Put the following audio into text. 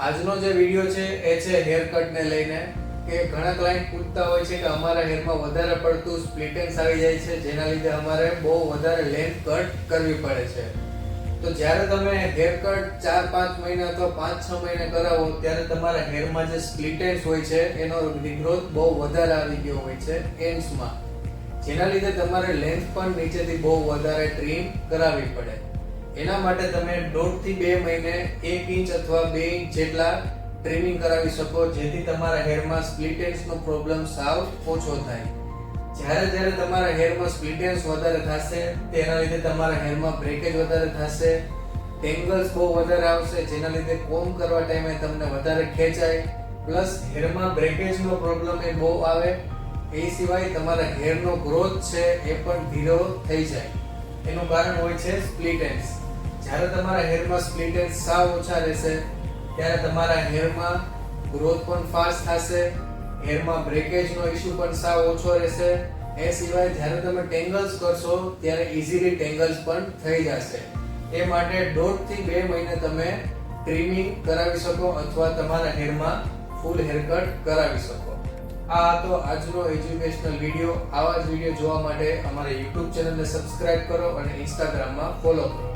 આજનો જે વિડિયો છે એ છે હેર કટ ને લઈને કે ઘણા ક્લાયન્ટ પૂછતા હોય છે કે અમારા હેરમાં વધારે પડતું સ્પ્લિટ એન્ડ્સ આવી જાય છે, જેના લીધે અમારે બહુ વધારે લેન્થ કટ કરવી પડે છે. તો જ્યારે તમે હેર કટ 4-5 મહિના અથવા 5-6 મહિને કરાવો ત્યારે તમારા હેરમાં જે સ્પ્લિટ એન્ડ્સ હોય છે એનો રિગ્રોથ બહુ વધારે આવી ગયો હોય છે એન્ડ્સમાં, જેના લીધે તમારે લેન્થ પણ નીચેથી બહુ વધારે ટ્રીમ કરાવવી પડે. એના માટે તમે 1.5 થી 2 મહિને 1 ઇંચ અથવા 2 ઇંચ જેટલા ટ્રીમિંગ કરાવી શકો, જેથી તમારા હેરમાં સ્પ્લિટ એન્ડ્સ નો પ્રોબ્લેમ સાવ ઓછો થાય. જ્યારે તમારા હેરમાં સ્પ્લિટ એન્ડ્સ વધારે થશે તેના લીધે તમારા હેરમાં બ્રેકેજ વધારે થશે, ટેંગલ્સ બહુ વધારે આવશે, જેના લીધે કોમ્બ કરવા ટાઈમે તમને વધારે ખેંચાય, પ્લસ હેરમાં બ્રેકેજનો પ્રોબ્લેમ એ બહુ આવે. એ સિવાય તમારા હેરનો ગ્રોથ છે એ પણ ધીરો થઈ જાય. એનું કારણ હોય છે સ્પ્લિટ એન્ડ્સ. જ્યારે તમારા હેરમાં સ્પ્લિટ એન્ડ્સ સાવ ઓછા રહેશે ત્યારે તમારા હેરમાં ગ્રોથ પણ ફાસ્ટ થશે, હેરમાં બ્રેકેજનો ઇશ્યુ પણ સાવ ઓછો રહેશે. એ સિવાય જ્યારે તમે ટેંગલ્સ કરશો ત્યારે ઈઝીલી ટેંગલ્સ પણ થઈ જશે. એ માટે 1.5 થી 2 મહિને તમે ટ્રીમિંગ કરાવી શકો અથવા તમારા હેરમાં ફૂલ હેર કટ કરાવી શકો. આ હતો આજનો એજ્યુકેશનલ વિડિયો. આવા જ વિડિયો જોવા માટે અમારા YouTube ચેનલને સબસ્ક્રાઇબ કરો અને Instagramમાં ફોલો કરો.